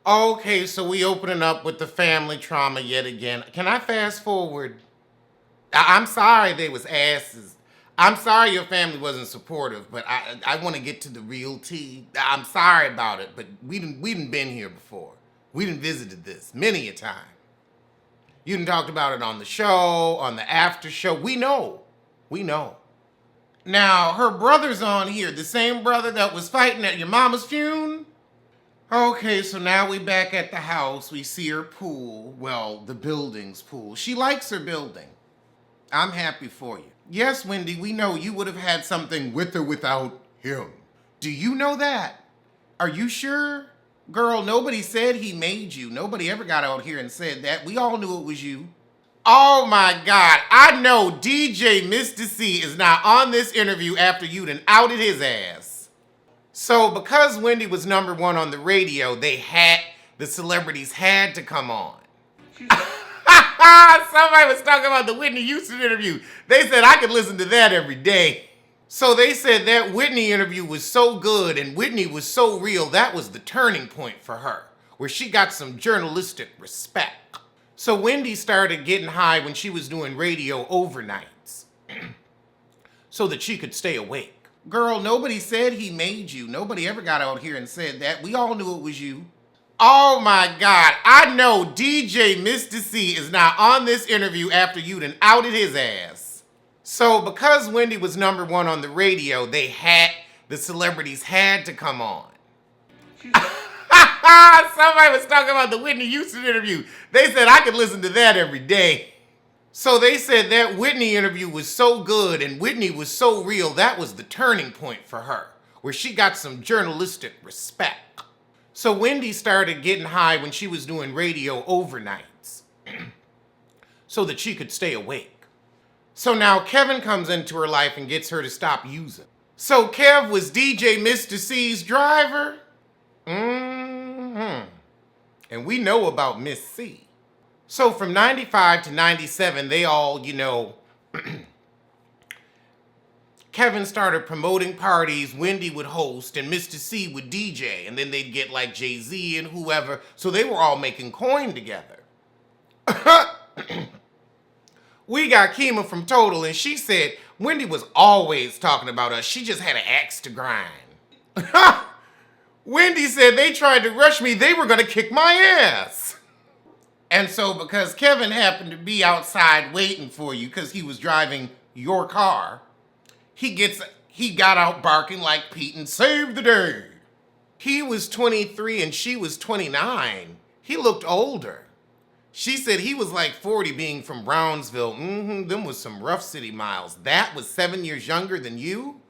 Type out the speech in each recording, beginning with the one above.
Okay, so we opening up with the family trauma yet again. Can I fast forward? I'm sorry they was asses. I'm sorry your family wasn't supportive, but I want to get to the real tea. I'm sorry about it, but we didn't been here before. We didn't visited this many a time. You didn't talked about it on the show, on the after show. We know. We know. Now, her brother's on here, the same brother that was fighting at your mama's funeral. Okay, so now we back at the house. We see her pool. Well, the building's pool. She likes her building. I'm happy for you. Yes, Wendy, we know you would have had something with or without him. Do you know that? Are you sure? Girl, nobody said he made you. Nobody ever got out here and said that. We all knew it was you. Oh my God, I know DJ Mr. C is not on this interview after you done outed his ass. So because Wendy was number one on the radio, the celebrities had to come on. Somebody was talking about the Whitney Houston interview. They said I could listen to that every day. So they said that Whitney interview was so good and Whitney was so real, that was the turning point for her, where she got some journalistic respect. So Wendy started getting high when she was doing radio overnights so that she could stay awake. Girl, nobody said he made you. Nobody ever got out here and said that. We all knew it was you. Oh my God, I know DJ Mr. C is not on this interview after you done outed his ass. So because Wendy was number one on the radio, the celebrities had to come on. Somebody was talking about the Whitney Houston interview. They said I could listen to that every day. So they said that Whitney interview was so good and Whitney was so real, that was the turning point for her, where she got some journalistic respect. So Wendy started getting high when she was doing radio overnights so that she could stay awake. So now Kevin comes into her life and gets her to stop using. So Kev was DJ Mr. C's driver. And we know about Miss C. So from 95 to 97, they all, Kevin started promoting parties, Wendy would host, and Mr. C would DJ, and then they'd get like Jay-Z and whoever, so they were all making coin together. We got Kima from Total, and she said Wendy was always talking about us. She just had an axe to grind. Wendy said they tried to rush me, they were gonna kick my ass. And so because Kevin happened to be outside waiting for you because he was driving your car, he got out barking like Pete and saved the day. He was 23 and she was 29. He looked older. She said he was like 40 being from Brownsville. Them was some rough city miles. That was 7 years younger than you?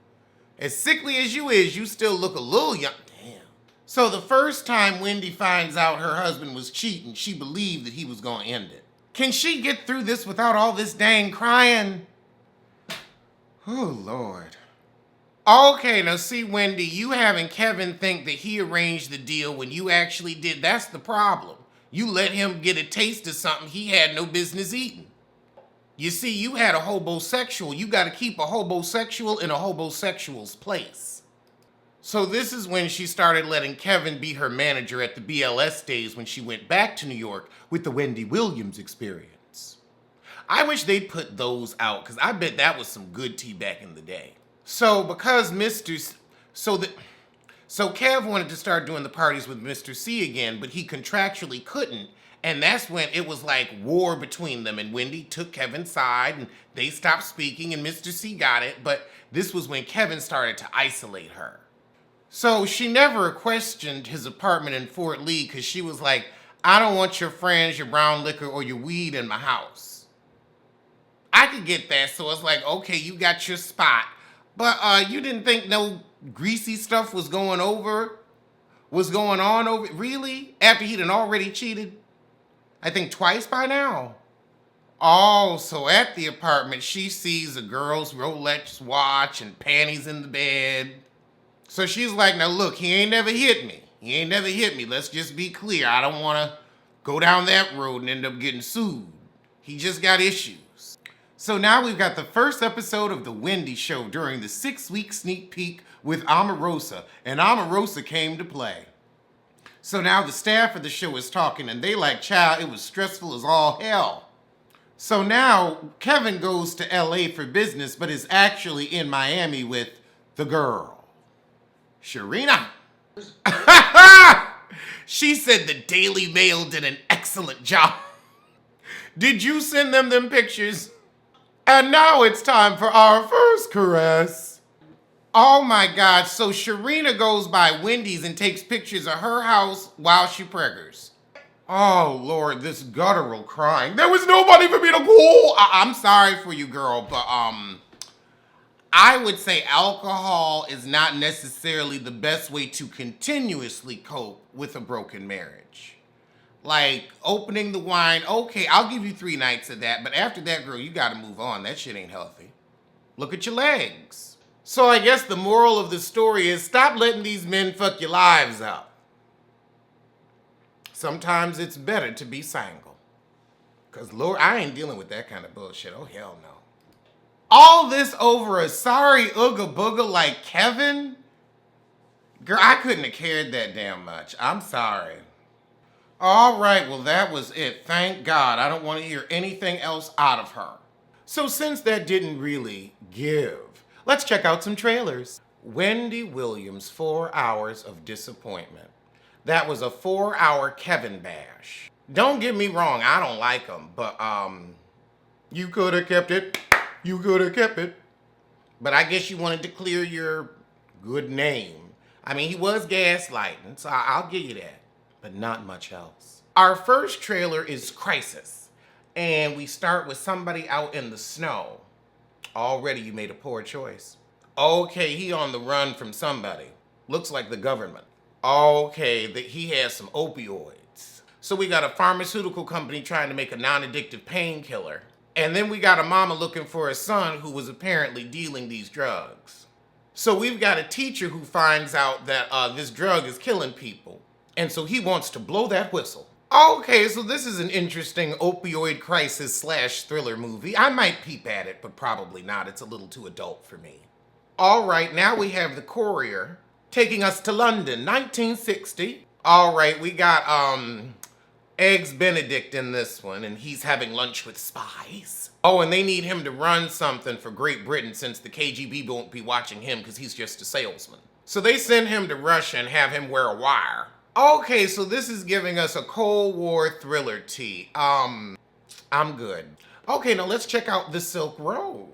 As sickly as you is, you still look a little young. Damn. So the first time Wendy finds out her husband was cheating, she believed that he was gonna end it. Can she get through this without all this dang crying? Oh, Lord. Okay, now see, Wendy, you having Kevin think that he arranged the deal when you actually did, that's the problem. You let him get a taste of something he had no business eating. You see, you had a hobosexual. You got to keep a hobosexual in a hobosexual's place. So this is when she started letting Kevin be her manager at the BLS days when she went back to New York with the Wendy Williams experience. I wish they'd put those out because I bet that was some good tea back in the day. So because So Kev wanted to start doing the parties with Mr. C again, but he contractually couldn't. And that's when it was like war between them. And Wendy took Kevin's side and they stopped speaking and Mr. C got it. But this was when Kevin started to isolate her. So she never questioned his apartment in Fort Lee because she was like, I don't want your friends, your brown liquor, or your weed in my house. I could get that. So it's like, okay, you got your spot. But you didn't think no greasy stuff was going on over, really? After he'd already cheated? I think twice by now. Oh, so at the apartment, she sees a girl's Rolex watch and panties in the bed. So she's like, now look, he ain't never hit me. Let's just be clear. I don't want to go down that road and end up getting sued. He just got issues. So now we've got the first episode of The Wendy Show during the 6-week sneak peek with Omarosa, and Omarosa came to play. So now the staff of the show is talking and they like, child, it was stressful as all hell. So now Kevin goes to LA for business, but is actually in Miami with the girl, Sharina. She said the Daily Mail did an excellent job. Did you send them pictures? And now it's time for our first caress. Oh my God, so Sharina goes by Wendy's and takes pictures of her house while she preggers. Oh Lord, this guttural crying. There was nobody for me to call. I'm sorry for you, girl, but I would say alcohol is not necessarily the best way to continuously cope with a broken marriage. Like opening the wine, okay, I'll give you 3 nights of that, but after that, girl, you gotta move on. That shit ain't healthy. Look at your legs. So I guess the moral of the story is stop letting these men fuck your lives up. Sometimes it's better to be single. Because, Lord, I ain't dealing with that kind of bullshit. Oh, hell no. All this over a sorry ooga booga like Kevin? Girl, I couldn't have cared that damn much. I'm sorry. All right, well, that was it. Thank God. I don't want to hear anything else out of her. So since that didn't really give, let's check out some trailers. Wendy Williams, 4 hours of disappointment. That was a 4-hour Kevin bash. Don't get me wrong, I don't like him, but you could have kept it. You could have kept it. But I guess you wanted to clear your good name. I mean, he was gaslighting, so I'll give you that, but not much else. Our first trailer is Crisis, and we start with somebody out in the snow. Already you made a poor choice. Okay, he on the run from somebody. Looks like the government. Okay, that he has some opioids. So we got a pharmaceutical company trying to make a non-addictive painkiller. And then we got a mama looking for a son who was apparently dealing these drugs. So we've got a teacher who finds out that this drug is killing people. And so he wants to blow that whistle. Okay, so this is an interesting opioid crisis / thriller movie. I might peep at it, but probably not. It's a little too adult for me. All right, now we have The Courier taking us to London, 1960. All right, we got Eggs Benedict in this one, and he's having lunch with spies. Oh, and they need him to run something for Great Britain since the KGB won't be watching him because he's just a salesman. So they send him to Russia and have him wear a wire. Okay, so this is giving us a Cold War thriller tea. I'm good. Okay, now let's check out The Silk Road.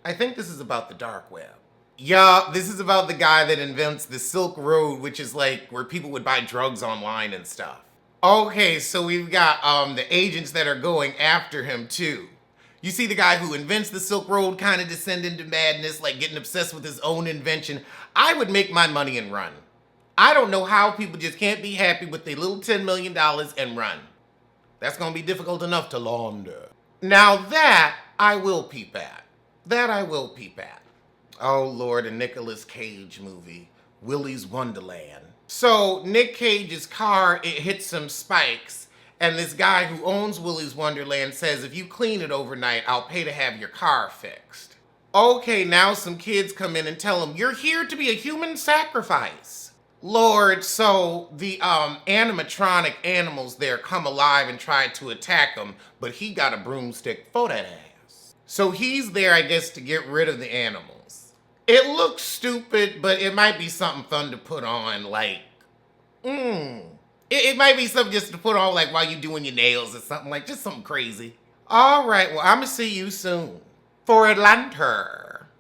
I think this is about the dark web. Yeah, this is about the guy that invents the Silk Road, which is like where people would buy drugs online and stuff. Okay, so we've got the agents that are going after him too. You see the guy who invents the Silk Road kind of descend into madness, like getting obsessed with his own invention. I would make my money and run. I don't know how people just can't be happy with their little $10 million and run. That's gonna be difficult enough to launder. Now that I will peep at. That I will peep at. Oh Lord, a Nicolas Cage movie, Willy's Wonderland. So Nick Cage's car, it hits some spikes, and this guy who owns Willy's Wonderland says, if you clean it overnight, I'll pay to have your car fixed. Okay, now some kids come in and tell him, you're here to be a human sacrifice. Lord, so the animatronic animals there come alive and try to attack him, but he got a broomstick for that ass. So he's there, I guess, to get rid of the animals. It looks stupid, but it might be something fun to put on, like, It might be something just to put on, like, while you're doing your nails or something, like, just something crazy. All right, well, I'm gonna see you soon for Atlanta.